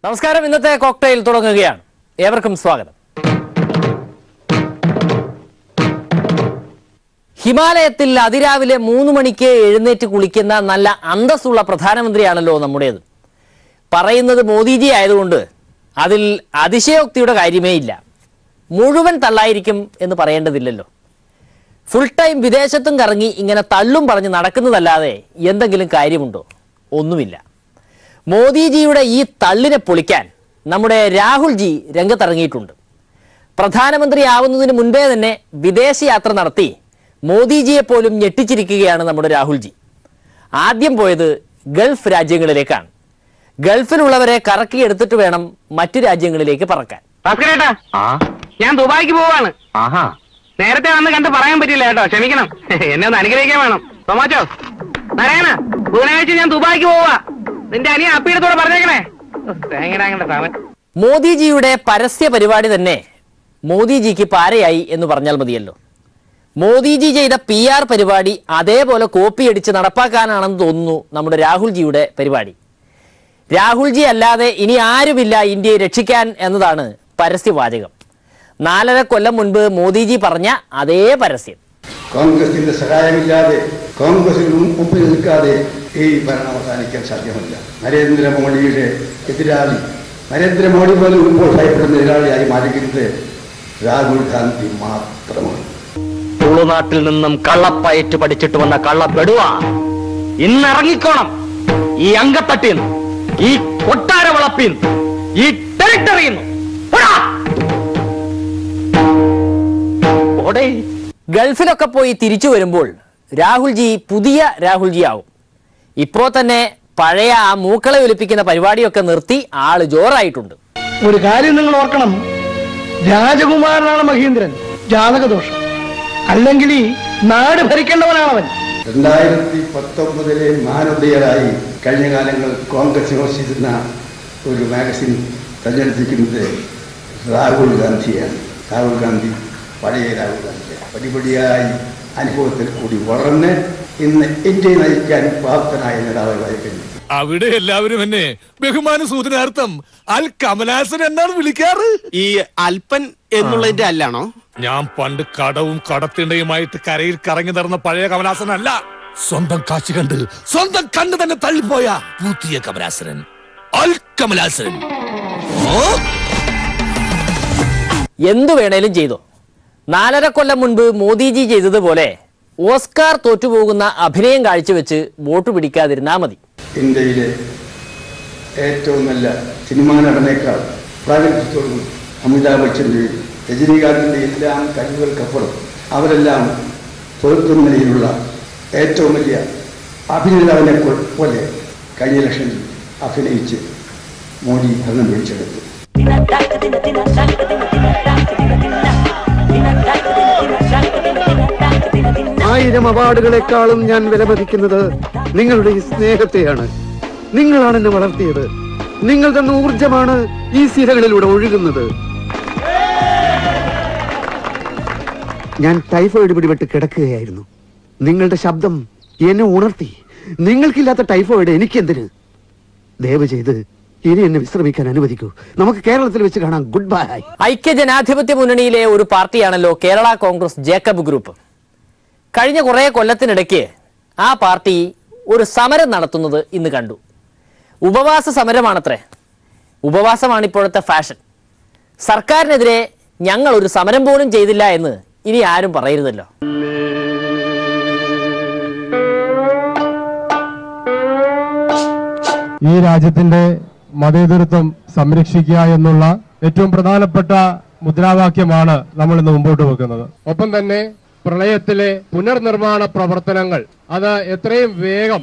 നമസ്കാരം. ഇന്നത്തെ കോക്ടെയിൽ തുടങ്ങുകയാണ്. ഏവർക്കും സ്വാഗതം. ഹിമാലയത്തിൽ അതിരാവിലെ 3 മണിക്ക് എഴുന്നേറ്റ് കുളിക്കുന്ന നല്ല അന്തസ്സുള്ള പ്രധാനമന്ത്രിയാണല്ലോ നമ്മുടേത്. പറയുന്നത് മോദിജി ആയതുകൊണ്ട് അതിൽ അതിശയോക്തിയുടെ കാര്യമേ ഇല്ല. മുഴുവൻ തള്ളായിരിക്കും എന്ന് പറയേണ്ടതില്ലല്ലോ. ഫുൾ ടൈം വിദേശത്തും കറങ്ങി ഇങ്ങനെ തള്ളും പറഞ്ഞ് നടക്കുന്നതല്ലാതെ എന്തെങ്കിലും കാര്യമുണ്ടോ? ഒന്നുമില്ല. മോദിജിയുടെ ഈ തള്ളിനെ പൊളിക്കാൻ നമ്മുടെ രാഹുൽജി രംഗത്തിറങ്ങിയിട്ടുണ്ട്. പ്രധാനമന്ത്രിയാവുന്നതിന് മുൻപേ തന്നെ വിദേശയാത്ര നടത്തി മോദിജിയെ പോലും ഞെട്ടിച്ചിരിക്കുകയാണ് നമ്മുടെ രാഹുൽജി. ആദ്യം പോയത് ഗൾഫ് രാജ്യങ്ങളിലേക്കാണ്. ഗൾഫിലുള്ളവരെ കറക്കിയെടുത്തിട്ട് വേണം മറ്റു രാജ്യങ്ങളിലേക്ക് പറക്കാൻ. ഞാൻ ദുബായിക്ക് പോവാണ്. നേരത്തെ വന്ന് കണ്ട് പറയാൻ പറ്റില്ല കേട്ടോ, ക്ഷമിക്കണം. എന്നെ ഒന്ന് അനുഗ്രഹിക്കാൻ വേണം. തോമാച്ചോ, നാരായണ, ബുധനാഴ്ച ഞാൻ ദുബായിക്ക് പോവാ. നിന്റെ അനിയ അപ്പീടത്തോടെ പറഞ്ഞേക്കണേ. മോദിജിയുടെ പരസ്യ പരിപാടി തന്നെ മോദിജിക്ക് പാരയായി എന്ന് പറഞ്ഞാൽ മതിയല്ലോ. മോദിജി ചെയ്ത PR പരിപാടി അതേപോലെ കോപ്പിയടിച്ച് നടപ്പാക്കാനാണെന്ന് തോന്നുന്നു നമ്മുടെ രാഹുൽജിയുടെ പരിപാടി. രാഹുൽജി അല്ലാതെ ഇനി ആരുമില്ല ഇന്ത്യയെ രക്ഷിക്കാൻ എന്നതാണ് പരസ്യവാചകം. 4.5 കൊല്ലം മുൻപ് മോദിജി പറഞ്ഞ അതേ പരസ്യം. കോൺഗ്രസിന്റെ സഹായമില്ലാതെ, കോൺഗ്രസിന് മുമ്പിൽ നിൽക്കാതെ ഈ ഭരണം അവസാനിക്കാൻ സാധ്യമല്ല. നരേന്ദ്രമോദിയുടെ എതിരാളി, നരേന്ദ്രമോദി പോലും ഇപ്പോൾ ഭയപ്പെടുന്ന എതിരാളിയായി മാറിക്കുന്നത് രാഹുൽ ഗാന്ധി മാത്രമാണ്. തുളുനാട്ടിൽ നിന്നും കള്ളപ്പയറ്റ് പഠിച്ചിട്ട് വന്ന കള്ളപ്പെടുവ ഇന്നിറങ്ങിക്കോണം. ഈ അങ്കത്തട്ടിന്ന്, ഈ കൊട്ടാര വളപ്പിന്ന്, ഈ ടെറിട്ടറിന്ന്. ഗൾഫിലൊക്കെ പോയി തിരിച്ചു വരുമ്പോൾ രാഹുൽജി പുതിയ രാഹുൽജി ആവും. ഇപ്പോൾ തന്നെ പഴയ ആ മൂക്കളെ ഒലിപ്പിക്കുന്ന പരിപാടിയൊക്കെ നിർത്തി ആള് ജോറായിട്ടുണ്ട്. ഒരു കാര്യം നിങ്ങൾ ഓർക്കണം, രാജകുമാരനാണ് മഹീന്ദ്രൻ, ജാതകദോഷം. അല്ലെങ്കിൽ ഈ നാട് ഭരിക്കേണ്ടവനാണവൻ. 2019 മാനോദയരായി കഴിഞ്ഞ കാലങ്ങൾ കോൺഗ്രസ് വിമർശിച്ചിരുന്ന ഒരു മാഗസിൻ തെരഞ്ഞെടുത്തിരിക്കുന്നത് രാഹുൽ ഗാന്ധിയാണ്. രാഹുൽ ഗാന്ധി പഴയ രാഹുൽ ഗാന്ധിയാണ്. പടിപടിയായി അനുഭവത്തിൽ കൂടി വളർന്ന് ഇന്ന് ഇന്ത്യയെ നയിക്കാൻ പ്രാപ്തനായ നേതാവായി കഴിഞ്ഞു. അവിടെ എല്ലാവരും എന്നെ ബഹുമാന സൂചനാർത്ഥം അൽ കമലാസൻ എന്നാണ് വിളിക്കാറ്. ഈ അൽപ്പൻ എന്നുള്ളതിന്റെ അല്ലാണോ? ഞാൻ പണ്ട് കടവും കടത്തിണ്ടയുമായിട്ട് കരയിൽ കറങ്ങി നടന്ന പഴയ കമലാസൻ അല്ല. സ്വന്തം കാശ് കണ്ട് സ്വന്തം കണ്ണ് തന്നെ തള്ളിപ്പോയ പുതിയ കമലാസനൻ, അൽ കമലാസൻ. എന്തു വേണേലും ചെയ്തോ. 4.5 കൊല്ലം മുൻപ് മോദിജി ചെയ്തതുപോലെ ഓസ്കാർ തോറ്റുപോകുന്ന അഭിനയം കാഴ്ചവെച്ച് വോട്ട് പിടിക്കാതിരുന്നാ മതി. ഇന്ത്യയിലെ ഏറ്റവും നല്ല സിനിമാ നടനേക്കാൾ പ്രാഗൽഭ്യത്തോടും അമിതാഭ് ബച്ചൻ്റെയും രജനീകാന്തിൻ്റെ എല്ലാം കഴിവുകൾക്കപ്പുറം അവരെല്ലാം പൊരുത്തുന്ന നിലയിലുള്ള ഏറ്റവും വലിയ അഭിനേതാവിനെ പോലെ കഴിഞ്ഞ ഇലക്ഷനിൽ അഭിനയിച്ച് മോദി ഭരണം പിടിച്ചെടുത്തു. ആയിരം അവാർഡുകളെക്കാളും ഞാൻ വിലമതിക്കുന്നത് നിങ്ങളുടെ ഈ സ്നേഹത്തെയാണ്. നിങ്ങളാണ് എന്നെ വളർത്തിയത്. നിങ്ങൾ തന്ന ഊർജമാണ് ഈ സിരകളിലൂടെ ഒഴുകുന്നത്. ഞാൻ ടൈഫോയിഡ് പിടിപെട്ട് കിടക്കുകയായിരുന്നു. നിങ്ങളുടെ ശബ്ദം എന്നെ ഉണർത്തി. നിങ്ങൾക്കില്ലാത്ത ടൈഫോയിഡ് എനിക്കെന്തിന്? ദയവ് ചെയ്ത് ഇനി എന്നെ വിശ്രമിക്കാൻ അനുവദിക്കൂ. നമുക്ക് കേരളത്തിൽ വെച്ച് കാണാം. Good bye. ഐക്യജനാധിപത്യ മുന്നണിയിലെ ഒരു പാർട്ടിയാണല്ലോ കേരള കോൺഗ്രസ് ജേക്കബ് ഗ്രൂപ്പ്. കഴിഞ്ഞ കുറേ കൊല്ലത്തിനിടയ്ക്ക് ആ പാർട്ടി ഒരു സമരം നടത്തുന്നത് ഇന്ന് കണ്ടു. ഉപവാസ സമരമാണത്രേ. ഉപവാസമാണ് ഇപ്പോഴത്തെ ഫാഷൻ. സർക്കാരിനെതിരെ ഞങ്ങൾ ഒരു സമരം പോലും ചെയ്തില്ല എന്ന് ഇനി ആരും പറയരുതല്ലോ. ഈ രാജ്യത്തിന്റെ മതേതരത്വം സംരക്ഷിക്കുക എന്നുള്ള ഏറ്റവും പ്രധാനപ്പെട്ട മുദ്രാവാക്യമാണ് നമ്മൾ ഇന്ന് മുമ്പോട്ട് വെക്കുന്നത്. ഒപ്പം തന്നെ പ്രളയത്തിലെ പുനർനിർമ്മാണ പ്രവർത്തനങ്ങൾ അത് എത്രയും വേഗം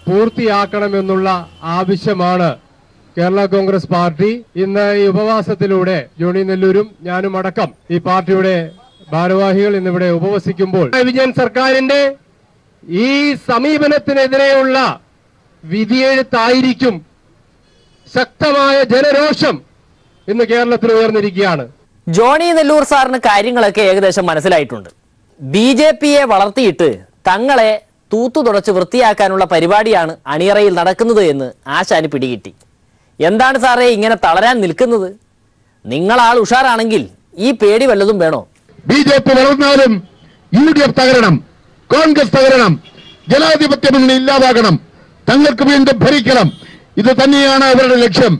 പൂർത്തിയാക്കണമെന്നുള്ള ആവശ്യമാണ് കേരള കോൺഗ്രസ് പാർട്ടി ഇന്ന് ഈ ഉപവാസത്തിലൂടെ ജോണി നെല്ലൂരും ഞാനും അടക്കം ഈ പാർട്ടിയുടെ ഭാരവാഹികൾ ഇന്നിവിടെ ഉപവസിക്കുമ്പോൾ വിജയൻ സർക്കാരിന്റെ ഈ സമീപനത്തിനെതിരെയുള്ള വിധിയെഴുത്തായിരിക്കും ശക്തമായ ജനരോഷം ഇന്ന് കേരളത്തിൽ ഉയർന്നിരിക്കുകയാണ്. ജോണി നെല്ലൂർ സാറിന് കാര്യങ്ങളൊക്കെ ഏകദേശം മനസ്സിലായിട്ടുണ്ട്. BJPയെ വളർത്തിയിട്ട് തങ്ങളെ തൂത്തു തുടച്ച് വൃത്തിയാക്കാനുള്ള പരിപാടിയാണ് അണിയറയിൽ നടക്കുന്നത് എന്ന് ആശാന് പിടികിട്ടി. എന്താണ് സാറേ ഇങ്ങനെ തളരാൻ നിൽക്കുന്നത്? നിങ്ങളാൾ ഉഷാറാണെങ്കിൽ ഈ പേടി വല്ലതും വേണോ? BJP വളർന്നാലും UDF തകരണം, കോൺഗ്രസ് തകരണം, ജനാധിപത്യ മുന്നണി ഇല്ലാതാകണം, തങ്ങൾക്ക് വീണ്ടും ഭരിക്കണം. ഇത് തന്നെയാണ് അവരുടെ ലക്ഷ്യം.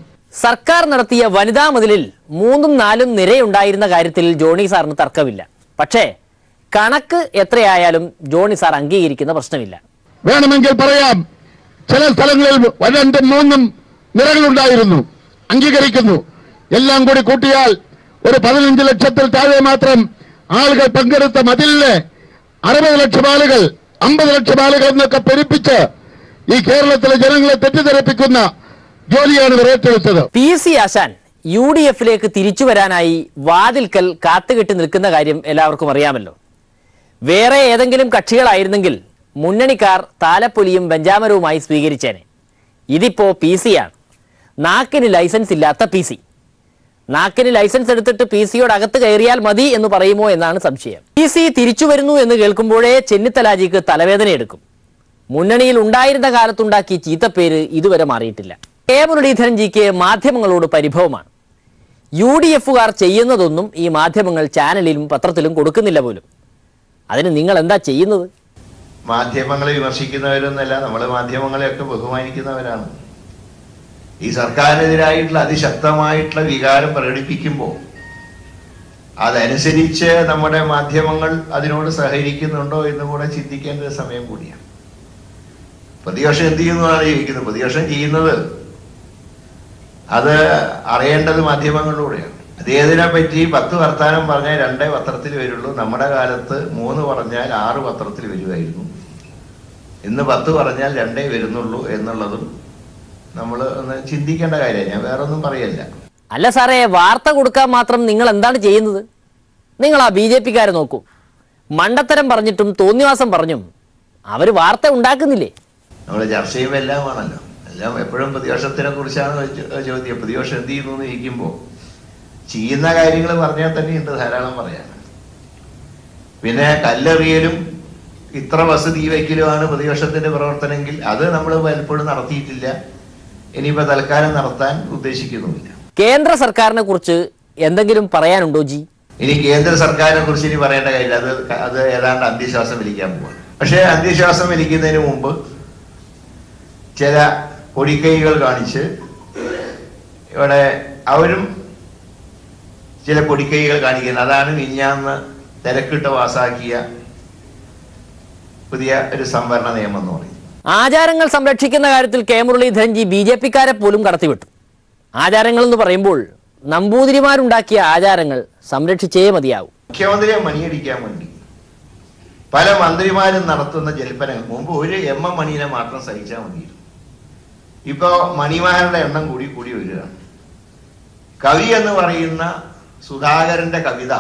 സർക്കാർ നടത്തിയ വനിതാ മതിലിൽ 3ഉം 4ഉം നിരയുണ്ടായിരുന്ന കാര്യത്തിൽ ജോണി സാറിന് തർക്കമില്ല. പക്ഷേ കണക്ക് എത്രയായാലും ജോണി സാർ അംഗീകരിക്കുന്ന പ്രശ്നമില്ല. വേണമെങ്കിൽ പറയാം, ചില സ്ഥലങ്ങളിൽ 2ഉം 3ഉം നിരകളുണ്ടായിരുന്നു, അംഗീകരിക്കുന്നു. എല്ലാം കൂടി കൂട്ടിയാൽ ഒരു 15 ലക്ഷത്തിൽ താഴെ മാത്രം ആളുകൾ പങ്കെടുത്ത മതിലിന് 60 ലക്ഷം ആളുകൾ, 50 ലക്ഷം ആളുകൾ എന്നൊക്കെ പെരുപ്പിച്ച് ഈ കേരളത്തിലെ ജനങ്ങളെ തെറ്റിദ്ധരിപ്പിക്കുന്ന ജോലിയാണ് ഇവർ ഏറ്റെടുത്തത്. PC ആശാൻ UDFിലേക്ക് തിരിച്ചു വരാനായി വാതിൽക്കൽ കാത്തുകെട്ടി നിൽക്കുന്ന കാര്യം എല്ലാവർക്കും അറിയാമല്ലോ. വേറെ ഏതെങ്കിലും കക്ഷികളായിരുന്നെങ്കിൽ മുന്നണിക്കാർ താലപ്പൊലിയും വെഞ്ചാമരവുമായി സ്വീകരിച്ചേനെ. ഇതിപ്പോ PC ആണ്. നാക്കിന് ലൈസൻസ് ഇല്ലാത്ത PC. നാക്കിന് ലൈസൻസ് എടുത്തിട്ട് PC-യോട് അകത്ത് കയറിയാൽ മതി എന്ന് പറയുമോ എന്നാണ് സംശയം. PC തിരിച്ചു വരുന്നു എന്ന് കേൾക്കുമ്പോഴേ ചെന്നിത്തലാജിക്ക് തലവേദന എടുക്കും. മുന്നണിയിൽ ഉണ്ടായിരുന്ന കാലത്തുണ്ടാക്കി ചീത്തപ്പേര് ഇതുവരെ മാറിയിട്ടില്ല. കെ മുരളീധരൻജിക്ക് മാധ്യമങ്ങളോട് പരിഭവമാണ്. UDFുകാർ ചെയ്യുന്നതൊന്നും ഈ മാധ്യമങ്ങൾ ചാനലിലും പത്രത്തിലും കൊടുക്കുന്നില്ല പോലും. അതിന് നിങ്ങൾ എന്താ ചെയ്യുന്നത്? മാധ്യമങ്ങളെ വിമർശിക്കുന്നവരൊന്നല്ല, നമ്മൾ മാധ്യമങ്ങളെയൊക്കെ ബഹുമാനിക്കുന്നവരാണ്. ഈ സർക്കാരിനെതിരായിട്ടുള്ള അതിശക്തമായിട്ടുള്ള വികാരം പ്രകടിപ്പിക്കുമ്പോൾ അതനുസരിച്ച് നമ്മുടെ മാധ്യമങ്ങൾ അതിനോട് സഹകരിക്കുന്നുണ്ടോ എന്ന് കൂടെ ചിന്തിക്കേണ്ട ഒരു സമയം കൂടിയാണ്. പ്രതിപക്ഷം എന്ത് ചെയ്യുന്നതാണ് ചോദിക്കുന്നത്. പ്രതിപക്ഷം ചെയ്യുന്നത് അത് അറിയേണ്ടത് മാധ്യമങ്ങളിലൂടെയാണ്. അദ്ദേഹത്തിനെ പറ്റി 10 വർത്താനം പറഞ്ഞാൽ 2 പത്രത്തിൽ വരുള്ളൂ. നമ്മുടെ കാലത്ത് 3 പറഞ്ഞാൽ 6 പത്രത്തിൽ വരുമായിരുന്നു. ഇന്ന് 10 പറഞ്ഞാൽ 2 വരുന്നുള്ളൂ എന്നുള്ളതും നമ്മൾ ഒന്ന് ചിന്തിക്കേണ്ട കാര്യമാണ്. ഞാൻ വേറെ ഒന്നും പറയല്ല. അല്ല സാറേ, വാർത്ത കൊടുക്കാൻ മാത്രം നിങ്ങൾ എന്താണ് ചെയ്യുന്നത്? നിങ്ങൾ ആ BJPക്കാരെ നോക്കൂ. മണ്ടത്തരം പറഞ്ഞിട്ടും തോന്നിവാസം പറഞ്ഞും അവർ വാർത്ത ഉണ്ടാക്കുന്നില്ലേ? നമ്മൾ ചർച്ച ചെയ്യുമ്പോൾ എല്ലാം ആണല്ലോ. എല്ലാം എപ്പോഴും പ്രതിപക്ഷത്തിനെ കുറിച്ചാണ് ചോദ്യം. പ്രതിപക്ഷം എന്ത് ചെയ്യുന്നു എന്ന് ചോദിക്കുമ്പോൾ ചെയ്യുന്ന കാര്യങ്ങൾ പറഞ്ഞാൽ തന്നെ ഉണ്ട് ധാരാളം പറയാൻ. പിന്നെ കല്ലെറിയലും ഇത്ര ബസ് തീ വയ്ക്കലുമാണ് പ്രതിപക്ഷത്തിന്റെ പ്രവർത്തനമെങ്കിൽ അത് നമ്മൾ പലപ്പോഴും നടത്തിയിട്ടില്ല. ഇനിയിപ്പോൾ തൽക്കാലം നടത്താൻ ഉദ്ദേശിക്കുന്നുമില്ല. കേന്ദ്ര സർക്കാരിനെ കുറിച്ച് എന്തെങ്കിലും പറയാനുണ്ടോ ജി? ഇനി കേന്ദ്ര സർക്കാരിനെ കുറിച്ച് ഇനി പറയേണ്ട കാര്യമില്ല. അത് ഏതാണ്ട് അന്ത്യശ്വാസം വലിക്കാൻ പോവാണ്. പക്ഷേ അന്ത്യശ്വാസം വലിക്കുന്നതിന് മുമ്പ് ചില പൊടിക്കൈകൾ കാണിച്ച് ഇവിടെ അവരും ചില പൊടിക്കൈകൾ കാണിക്കുന്നത്. അതാണ് മിഞ്ഞാന്ന് തിരക്കിട്ട് പാസാക്കിയ പുതിയ ഒരു സംവരണ നിയമം എന്ന് പറയും. ആചാരങ്ങൾ സംരക്ഷിക്കുന്ന കാര്യത്തിൽ കെ മുരളീധരൻജി BJPക്കാരെ പോലും കടത്തിവിട്ടു. ആചാരങ്ങൾ എന്ന് പറയുമ്പോൾ നമ്പൂതിരിമാരുണ്ടാക്കിയ ആചാരങ്ങൾ സംരക്ഷിച്ചേ മതിയാവും. മുഖ്യമന്ത്രിയെ മണിയടിക്കാൻ വേണ്ടി പല മന്ത്രിമാരും നടത്തുന്ന ജൽപ്പനങ്ങൾ മുമ്പ് ഒരു MM മണീനെ മാത്രം സഹിച്ചാൽ മതിയിരുന്നു. ഇപ്പോ മണിമാരുടെ എണ്ണം കൂടി കൂടി വരികയാണ്. കവി എന്ന് പറയുന്ന സുധാകരന്റെ കവിത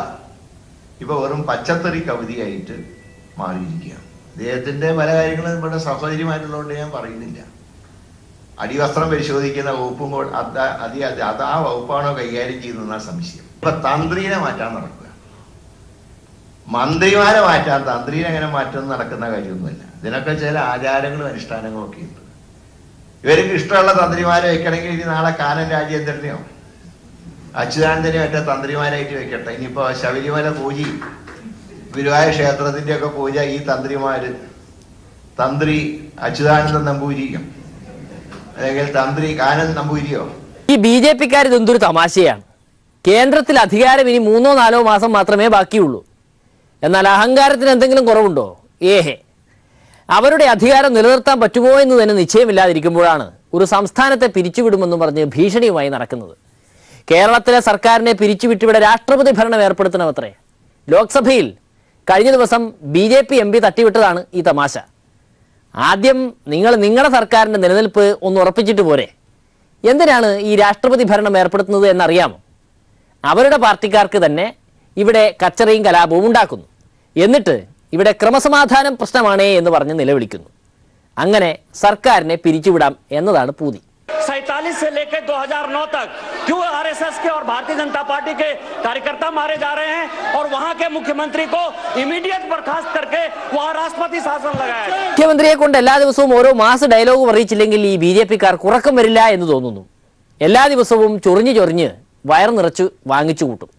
ഇപ്പൊ വെറും പച്ചത്തറി കവിതയായിട്ട് മാറിയിരിക്കുകയാണ്. അദ്ദേഹത്തിന്റെ പല കാര്യങ്ങളും ഇവിടെ സഹോദരിമാരുള്ളതുകൊണ്ട് ഞാൻ പറയുന്നില്ല. അടിവസ്ത്രം പരിശോധിക്കുന്ന വകുപ്പും അത് ആ വകുപ്പാണോ കൈകാര്യം ചെയ്യുന്ന സംശയം. ഇപ്പൊ തന്ത്രീനെ മാറ്റാൻ നടക്കുക, മന്ത്രിമാരെ മാറ്റാൻ തന്ത്രീനെ എങ്ങനെ മാറ്റുമെന്ന് നടക്കുന്ന കാര്യമൊന്നുമില്ല. ഇതിനൊക്കെ ചില ആചാരങ്ങളും അനുഷ്ഠാനങ്ങളും ഒക്കെ ഉണ്ട്. ഇവർക്ക് ഇഷ്ടമുള്ള തന്ത്രിമാരെ വെക്കണമെങ്കിൽ ഇനി നാളെ കാനൻ രാജേന്ദ്രനെയോ അച്യുതാനന്ദനെയോ മറ്റേ തന്ത്രിമാരായിട്ട് വെക്കട്ടെ. ഇനിയിപ്പോ ശബരിമല പൂജ, ഗുരുവായൂർ ക്ഷേത്രത്തിന്റെ ഒക്കെ പൂജ ഈ തന്ത്രി അച്യുതാനന്ദൻ നമ്പൂരിയോ അല്ലെങ്കിൽ തന്ത്രി കാനൻ നമ്പൂരിയോ. ഈ BJPക്കാർ ഇതെന്തൊരു തമാശയാണ്. കേന്ദ്രത്തിൽ അധികാരം ഇനി 3-4 മാസം മാത്രമേ ബാക്കിയുള്ളൂ. എന്നാൽ അഹങ്കാരത്തിന് എന്തെങ്കിലും കുറവുണ്ടോ? ഏഹേ. അവരുടെ അധികാരം നിലനിർത്താൻ പറ്റുമോ എന്ന് തന്നെ നിശ്ചയമില്ലാതിരിക്കുമ്പോഴാണ് ഒരു സംസ്ഥാനത്തെ പിരിച്ചുവിടുമെന്ന് പറഞ്ഞ് ഭീഷണിയുമായി നടക്കുന്നത്. കേരളത്തിലെ സർക്കാരിനെ പിരിച്ചുവിട്ടിവിടെ രാഷ്ട്രപതി ഭരണം ഏർപ്പെടുത്തണമത്രേ. ലോക്സഭയിൽ കഴിഞ്ഞ ദിവസം BJP MP തട്ടിവിട്ടതാണ് ഈ തമാശ. ആദ്യം നിങ്ങൾ നിങ്ങളുടെ സർക്കാരിൻ്റെ നിലനിൽപ്പ് ഒന്ന് ഉറപ്പിച്ചിട്ട് പോരെ? എന്തിനാണ് ഈ രാഷ്ട്രപതി ഭരണം ഏർപ്പെടുത്തുന്നത് എന്നറിയാമോ? അവരുടെ പാർട്ടിക്കാർക്ക് തന്നെ ഇവിടെ കച്ചറയും കലാപവും ഉണ്ടാക്കുന്നു. എന്നിട്ട് ഇവിടെ ക്രമസമാധാനം പ്രശ്നമാണേ എന്ന് പറഞ്ഞ് നിലവിളിക്കുന്നു. അങ്ങനെ സർക്കാരിനെ പിരിച്ചുവിടാം എന്നതാണ് പൂതി. 47 से लेकर 2009 तक क्यों RSS के और भारतीय जनता पार्टी के कार्यकर्ता मारे जा रहे हैं और वहां के मुख्यमंत्री को इमीडिएट बर्खास्त करके वहां राष्ट्रपति शासन लगाया है. മുഖ്യമന്ത്രിയെ കൊണ്ട് എല്ലാ ദിവസവും ഓരോ മാസ് ഡയലോഗ് പറയിച്ചില്ലെങ്കിൽ ഈ BJPക്കാർക്ക് ഉറക്കം വരില്ല എന്ന് തോന്നുന്നു. എല്ലാ ദിവസവും ചൊറിഞ്ഞ് വയർ നിറച്ച് വാങ്ങിച്ചു കൂട്ടും.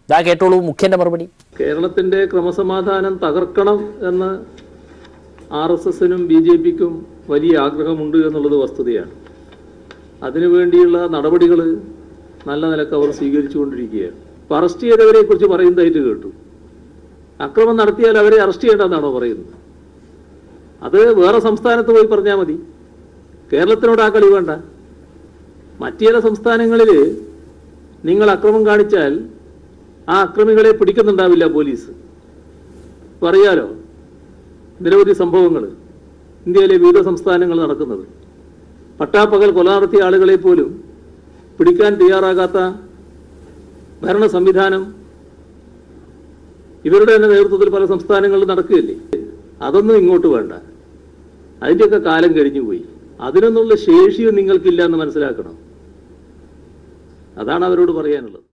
ഇതാ കേട്ടോളൂ മുഖ്യന്റെ മറുപടി. കേരളത്തിന്റെ ക്രമസമാധാനം തകർക്കണം എന്ന് RSSനും BJPക്കും വലിയ ആഗ്രഹമുണ്ട് എന്നുള്ളത് വസ്തുതയാണ്. അതിനുവേണ്ടിയുള്ള നടപടികൾ നല്ല നിലക്ക് അവർ സ്വീകരിച്ചുകൊണ്ടിരിക്കുകയാണ്. ഇപ്പം അറസ്റ്റ് ചെയ്തവരെ കുറിച്ച് പറയുന്നതായിട്ട് കേട്ടു. അക്രമം നടത്തിയാൽ അവരെ അറസ്റ്റ് ചെയ്യേണ്ടെന്നാണോ പറയുന്നത്? അത് വേറെ സംസ്ഥാനത്ത് പോയി പറഞ്ഞാൽ മതി. കേരളത്തിനോട് ആ കളി വേണ്ട. മറ്റു ചില സംസ്ഥാനങ്ങളിൽ നിങ്ങൾ അക്രമം കാണിച്ചാൽ ആ അക്രമികളെ പിടിക്കുന്നുണ്ടാവില്ല പോലീസ്. പറയാലോ നിരവധി സംഭവങ്ങൾ ഇന്ത്യയിലെ വിവിധ സംസ്ഥാനങ്ങൾ നടക്കുന്നത്. പട്ടാപ്പകൽ കൊല നടത്തിയ ആളുകളെ പോലും പിടിക്കാൻ തയ്യാറാകാത്ത ഭരണ സംവിധാനം ഇവരുടെ തന്നെ നേതൃത്വത്തിൽ പല സംസ്ഥാനങ്ങളിലും നടക്കുകയല്ലേ. അതൊന്നും ഇങ്ങോട്ട് വേണ്ട. അതിൻ്റെയൊക്കെ കാലം കഴിഞ്ഞുപോയി. അതിനൊന്നുള്ള ശേഷിയും നിങ്ങൾക്കില്ല എന്ന് മനസ്സിലാക്കണം. അതാണ് അവരോട് പറയാനുള്ളത്.